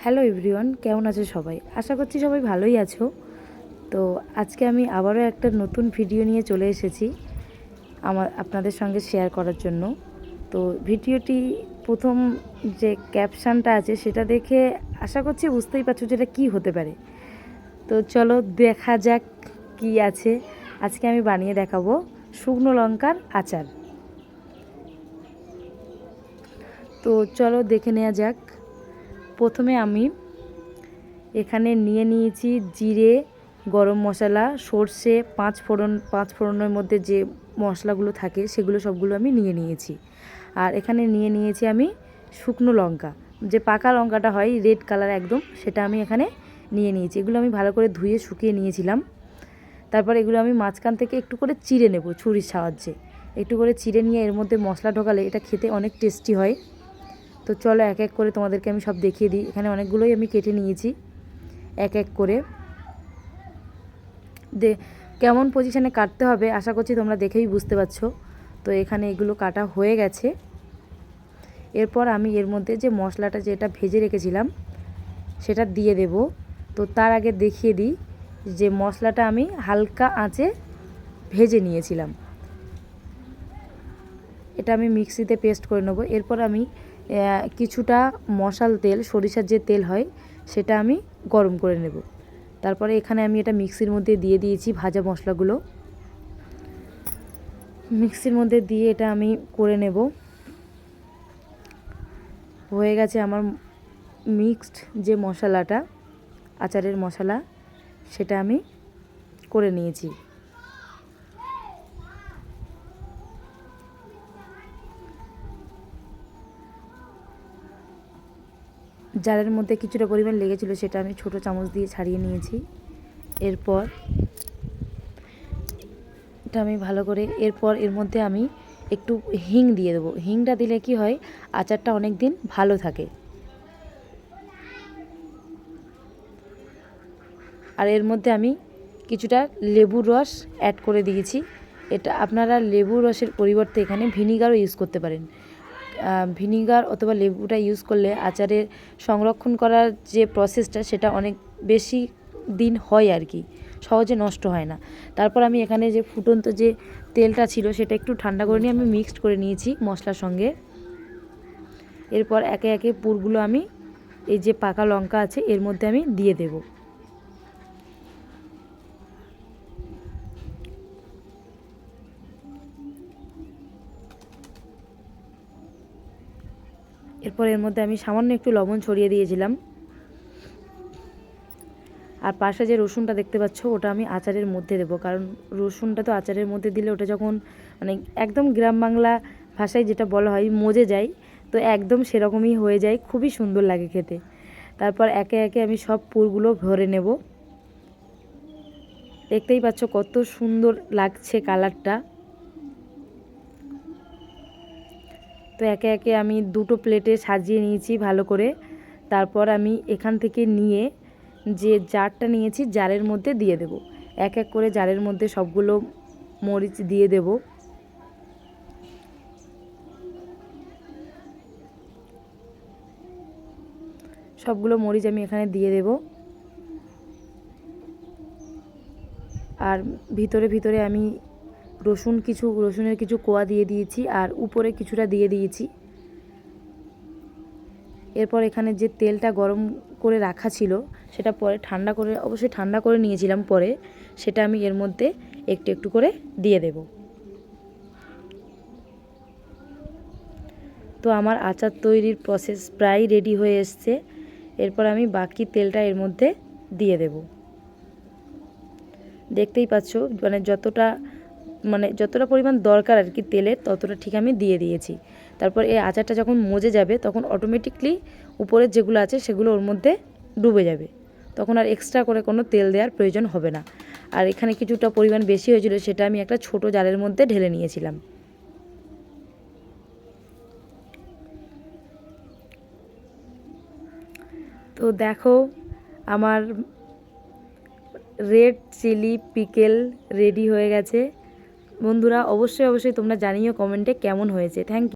Hello everyone, কেমন আছো সবাই? আশা করছি সবাই ভালোই আছো। তো আজকে আমি আবারও একটা নতুন ভিডিও নিয়ে চলে এসেছি আপনাদের সঙ্গে শেয়ার করার জন্য। তো ভিডিওটি প্রথম যে ক্যাপশানটা আছে সেটা দেখে আশা করছি বুঝতেই পারছো যে এটা কী হতে পারে। তো চলো দেখা যাক কি আছে। আজকে আমি বানিয়ে দেখাবো শুকনো লঙ্কার আচার। তো চলো দেখে নেওয়া যাক। প্রথমে আমি এখানে নিয়ে নিয়েছি জিরে, গরম মশলা, সর্ষে, পাঁচ ফোড়নের মধ্যে যে মশলাগুলো থাকে সেগুলো সবগুলো আমি নিয়ে নিয়েছি। আর এখানে নিয়ে নিয়েছি আমি শুকনো লঙ্কা, যে পাকা লঙ্কাটা হয় রেড কালার একদম, সেটা আমি এখানে নিয়ে নিয়েছি। এগুলো আমি ভালো করে ধুয়ে শুকিয়ে নিয়েছিলাম। তারপর এগুলো আমি মাঝখান থেকে একটু করে চিড়ে নেব ছুরির সাহায্যে। একটু করে চিড়ে নিয়ে এর মধ্যে মশলা ঢোকালে এটা খেতে অনেক টেস্টি হয়। তো চলো এক এক করে তোমাদেরকে আমি সব দেখিয়ে দিই। এখানে অনেকগুলোই আমি কেটে নিয়েছি এক এক করে। কেমন পজিশানে কাটতে হবে আশা করছি তোমরা দেখেই বুঝতে পারছো। তো এখানে এগুলো কাটা হয়ে গেছে। এরপর আমি এর মধ্যে যে মশলাটা যেটা ভেজে রেখেছিলাম সেটা দিয়ে দেব। তো তার আগে দেখিয়ে দিই যে মশলাটা আমি হালকা আঁচে ভেজে নিয়েছিলাম। এটা আমি মিক্সিতে পেস্ট করে নেব। এরপর আমি কিছুটা মশাল তেল, সরিষার যে তেল হয় সেটা আমি গরম করে নেব। তারপরে এখানে আমি এটা মিক্সির মধ্যে দিয়ে দিয়েছি ভাজা মশলাগুলো। মিক্সির মধ্যে দিয়ে এটা আমি করে নেব। হয়ে গেছে আমার মিক্সড যে মশলাটা, আচারের মশলা, সেটা আমি করে নিয়েছি। জারের মধ্যে কিছুটা পরিমাণ লেগেছিল সেটা আমি ছোট চামচ দিয়ে ছাড়িয়ে নিয়েছি। এরপর এটা আমি ভালো করে এর মধ্যে আমি একটু হিং দিয়ে দেবো। হিংটা দিলে কি হয়, আচারটা অনেক দিন ভালো থাকে। আর এর মধ্যে আমি কিছুটা লেবুর রস অ্যাড করে দিয়েছি। এটা আপনারা লেবুর রসের পরিবর্তে এখানে ভিনিগারও ইউজ করতে পারেন। ভিনিগার অথবা লেবুটা ইউজ করলে আচারের সংরক্ষণ করার যে প্রসেসটা সেটা অনেক বেশি দিন হয় আর কি, সহজে নষ্ট হয় না। তারপর আমি এখানে যে ফুটন্ত যে তেলটা ছিল সেটা একটু ঠান্ডা করে নিয়ে আমি মিক্সড করে নিয়েছি মশলার সঙ্গে। এরপর একে একে পুরগুলো আমি এই যে পাকা লঙ্কা আছে এর মধ্যে আমি দিয়ে দেব। এরপর এর মধ্যে আমি সামান্য একটু লবণ ছড়িয়ে দিয়েছিলাম। আর পাশে যে রসুনটা দেখতে পাচ্ছ ওটা আমি আচারের মধ্যে দেবো, কারণ রসুনটা তো আচারের মধ্যে দিলে ওটা যখন মানে একদম গ্রাম বাংলা ভাষায় যেটা বলা হয় মজে যায়, তো একদম সেরকমই হয়ে যায়, খুবই সুন্দর লাগে খেতে। তারপর একে একে আমি সব পুরগুলো ভরে নেব। দেখতেই পাচ্ছ কত সুন্দর লাগছে কালারটা। তো একে একে আমি দুটো প্লেটে সাজিয়ে নিয়েছি ভালো করে। তারপর আমি এখান থেকে নিয়ে যে জারটা নিয়েছি জারের মধ্যে দিয়ে দেব। এক এক করে জারের মধ্যে সবগুলো মরিচ দিয়ে দেব। সবগুলো মরিচ আমি এখানে দিয়ে দেব। আর ভিতরে ভিতরে আমি রসুনের কিছু কোয়া দিয়ে দিয়েছি আর উপরে কিছুটা দিয়ে দিয়েছি। এরপর এখানে যে তেলটা গরম করে রাখা ছিল সেটা পরে অবশ্যই ঠান্ডা করে নিয়েছিলাম পরে, সেটা আমি এর মধ্যে একটু একটু করে দিয়ে দেব। তো আমার আচার তৈরির প্রসেস প্রায় রেডি হয়ে এসছে। এরপর আমি বাকি তেলটা এর মধ্যে দিয়ে দেব। দেখতেই পাচ্ছ যতটা পরিমাণ দরকার আর কি তেলের, ততটা ঠিক আমি দিয়ে দিয়েছি। তারপর এই আচারটা যখন মজে যাবে তখন অটোমেটিকলি উপরের যেগুলো আছে সেগুলো ওর মধ্যে ডুবে যাবে, তখন আর এক্সট্রা করে কোনো তেল দেওয়ার প্রয়োজন হবে না। আর এখানে কিছুটা পরিমাণ বেশি হয়েছিল সেটা আমি একটা ছোট জারের মধ্যে ঢেলে নিয়েছিলাম। তো দেখো আমার রেড চিলি পিকেল রেডি হয়ে গেছে। বন্ধুরা অবশ্যই তোমরা জানিও কমেন্টে কেমন হয়েছে। Thank you.